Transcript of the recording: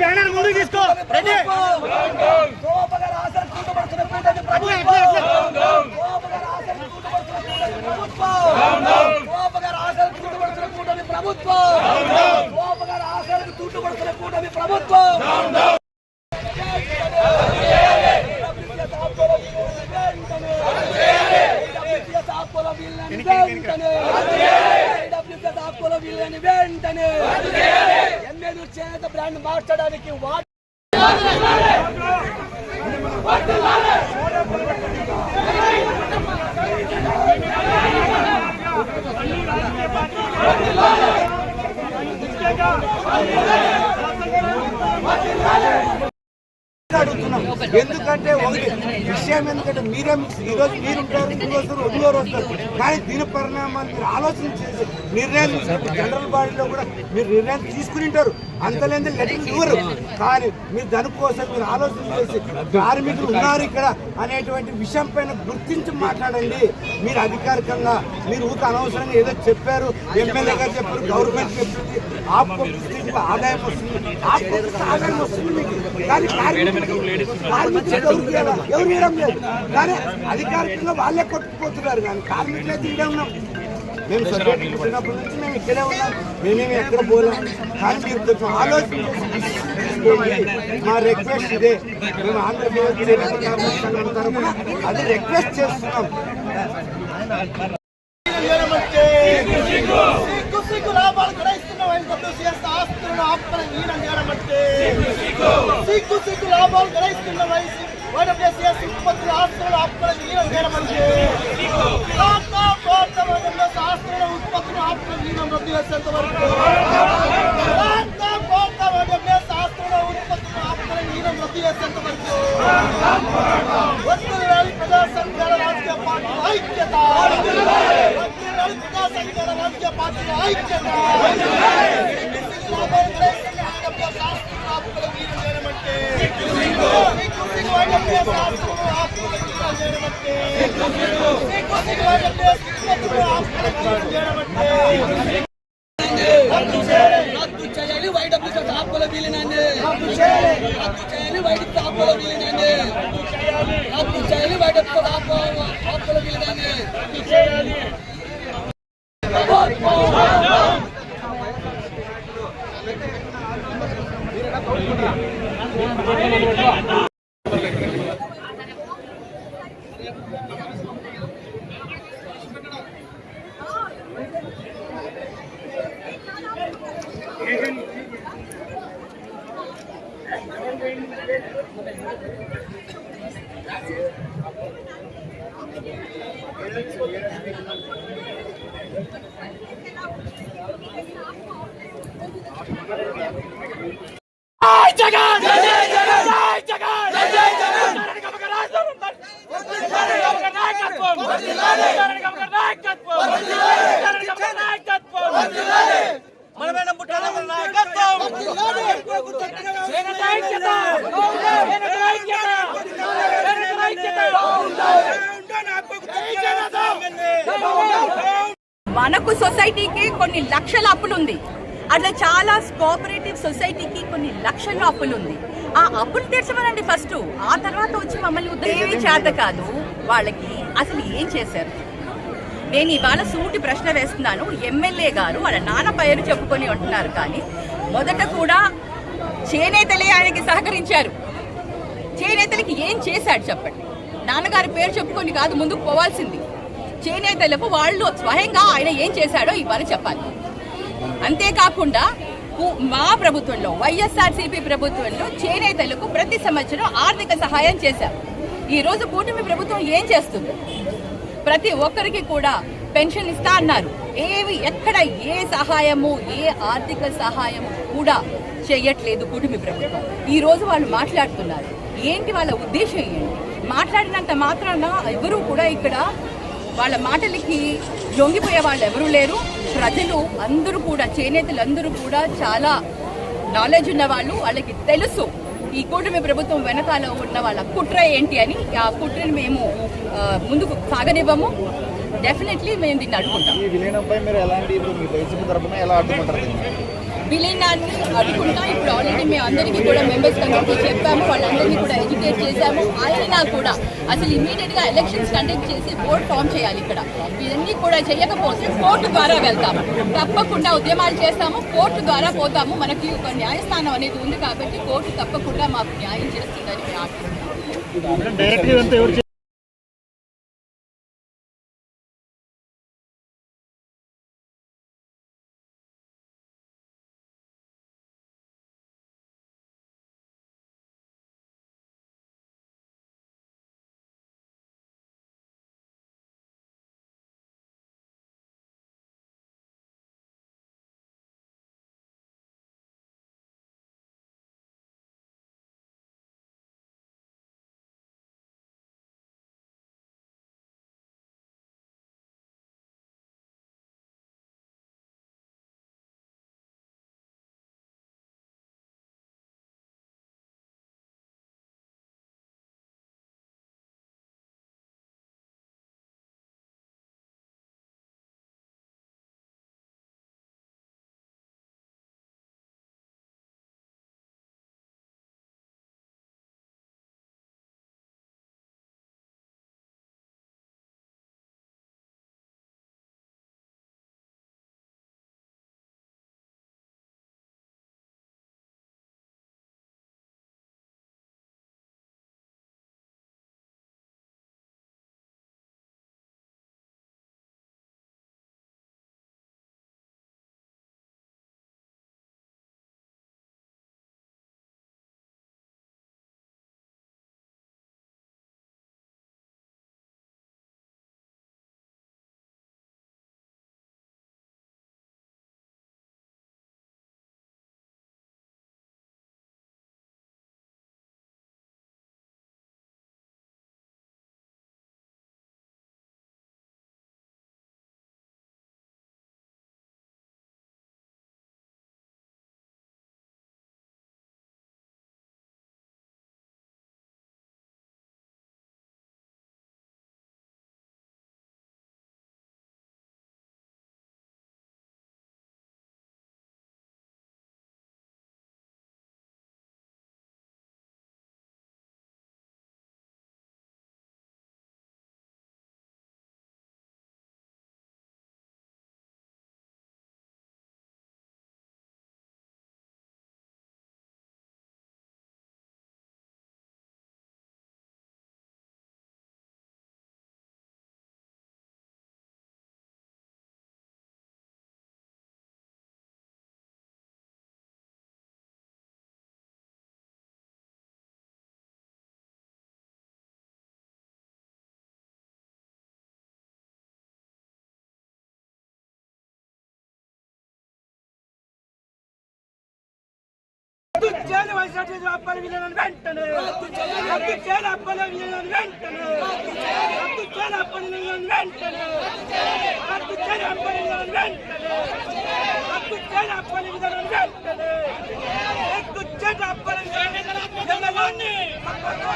Banner ముందుకు తీసుకో వెంటనే ఎమ్మెల్యే చేత బ్రాండ్ మార్చడానికి అడుగుతున్నాం. ఎందుకంటే విషయం ఎందుకంటే మీరేం ఈరోజు మీరుంటారు, ఇంకోసారి 2 రోజు వస్తారు, కానీ దీని పరిణామాలు మీరు ఆలోచన చేసి నిర్ణయం తీసుకుంటారు. జనరల్ బాడీలో కూడా మీరు నిర్ణయం తీసుకుని ఉంటారు, అంతలేంది లెటర్ ఇవ్వరు. కానీ మీరు దానికోసం మీరు ఆలోచన చేసి కార్మికులు ఉన్నారు ఇక్కడ అనేటువంటి విషయం పైన గుర్తించి మాట్లాడండి. మీరు అధికారికంగా మీరు ఊక అనవసరంగా ఏదో చెప్పారు, ఎమ్మెల్యే గారు చెప్పారు, గవర్నమెంట్ చెప్పింది, ఆదాయం వస్తుంది, ఆదాయం వస్తుంది మీకు, కానీ కార్మికులు ఎవరు ఇవ్వడం లేదు. కానీ అధికారికంగా వాళ్ళే కొట్టుకుపోతున్నారు, కానీ కార్మికులు అయితే ఇక్కడే ఉన్నాం. మేము చిన్నప్పటి నుంచి మేము ఇక్కడే ఉన్నాం, మేమేమి ఎక్కడ పోలేం. కానీ మీరు కొంచెం ఆలోచన మా రిక్వెస్ట్ ఇదే. మేము ఆంధ్రప్రదేశ్ తరఫున అది రిక్వెస్ట్ చేస్తున్నాం. లాభాలు గ్రహిస్తున్నాం వైడబ్ల్యూసీఎస్ ఉత్పత్తుల ఆస్తులను ఆపుకోవడం హీనం చేయమంటే ఆస్తుల ఉత్పత్తులు ఆపుకోవడం హీనం రద్దు చేసేంత వరకు ఆస్తుల ఉత్పత్తులు ఆపుకోవడం హీనం రద్దు చేసేంత వరకు ప్రజా సంఘాల రాజకీయ పార్టీల ఐక్యత, ప్రజా సంఘాల రాజకీయ పార్టీల ఐక్యత. రద్దు చేయాలి వైడబ్ల్యూసీఎస్ ఆపుల విలీనాన్ని, రద్దు చేయాలి వైడబ్ల్యూసీఎస్ ఆపుల విలీనాన్ని, రద్దు చేయాలి వైడబ్ల్యూసీఎస్ ఆపుల విలీనాన్ని, రద్దు చేయాలి. మనకు సొసైటీకి కొన్ని లక్షల అప్పులుంది, అట్లా చాలా కోఆపరేటివ్ సొసైటీకి కొన్ని లక్షల అప్పులుంది. ఆ అప్పులు తీర్చమనండి ఫస్ట్, ఆ తర్వాత వచ్చి మమ్మల్ని ఉద్యోగం చేత కాదు. వాళ్ళకి అసలు ఏం చేశారు? నేను ఇవాళ సూటి ప్రశ్న వేస్తున్నాను. ఎమ్మెల్యే గారు వాళ్ళ నాన్న పేరు చెప్పుకొని ఉంటున్నారు, కానీ మొదట కూడా చేనేతలే ఆయనకి సహకరించారు. చేనేతలకి ఏం చేశాడు చెప్పండి? నాన్నగారి పేరు చెప్పుకొని కాదు ముందుకు పోవాల్సింది. చేనేతలకు వాళ్ళు స్వయంగా ఆయన ఏం చేశాడో ఇవాళ చెప్పాలి. అంతేకాకుండా మా ప్రభుత్వంలో, వైఎస్ఆర్సీపీ ప్రభుత్వంలో చేనేతలకు ప్రతి సంవత్సరం ఆర్థిక సహాయం చేశారు. ఈ రోజు కూటమి ప్రభుత్వం ఏం చేస్తుంది? ప్రతి ఒక్కరికి కూడా పెన్షన్ ఇస్తా అన్నారు. ఎక్కడ ఏ సహాయము, ఏ ఆర్థిక సహాయము కూడా చేయట్లేదు కూటమి ప్రభుత్వం. ఈ రోజు వాళ్ళు మాట్లాడుతున్నారు. ఏంటి వాళ్ళ ఉద్దేశం? ఏంటి? మాట్లాడినంత మాత్రాన ఎవరు కూడా ఇక్కడ వాళ్ళ మాటలకి లొంగిపోయే వాళ్ళు ఎవరూ లేరు. ప్రజలు అందరూ కూడా, చేనేతలు అందరూ కూడా చాలా నాలెడ్జ్ ఉన్న వాళ్ళు. వాళ్ళకి తెలుసు ఈ కూటమి ప్రభుత్వం వెనకాల ఉన్న వాళ్ళ కుట్ర ఏంటి అని, ఆ కుట్రని మేము ముందుకు సాగనివ్వము. డెఫినెట్లీ మేము దీన్ని అడ్డుకుంటాం. ఈ విలీనంపై మీరు ఎలాంటి మీ వైసీపీ తరఫున ఎలా అడ్డుకుంటారు? విలీనాన్ని అడ్డుకుంటా. ఇప్పుడు ఆల్రెడీ మేము అందరికీ కూడా మెంబర్స్ అందరికీ చెప్పాము, వాళ్ళందరినీ కూడా ఎడ్యుకేట్ చేశాము. అయినా కూడా అసలు ఇమీడియట్గా ఎలక్షన్స్ కండక్ట్ చేసి బోర్డు ఫామ్ చేయాలి. ఇక్కడ ఇవన్నీ కూడా చేయకపోతే కోర్టు ద్వారా వెళ్తాము. తప్పకుండా ఉద్యమాలు చేస్తాము, కోర్టు ద్వారా పోతాము. మనకి ఒక న్యాయస్థానం అనేది ఉంది కాబట్టి కోర్టు తప్పకుండా మాకు న్యాయం చేస్తుందని మేము ఆశిస్తున్నాము. అప్పల విలీనం వెంటనే రద్దు చేయాలి. అప్పల విలీనం వెంటనే రద్దు చేయాలి. అప్పల విలీనం వెంటనే రద్దు చేయాలి. అప్పల విలీనం వెంటనే రద్దు చేయాలి. అప్పల విలీనం వెంటనే రద్దు చేయాలి. అప్పల విలీనం వెంటనే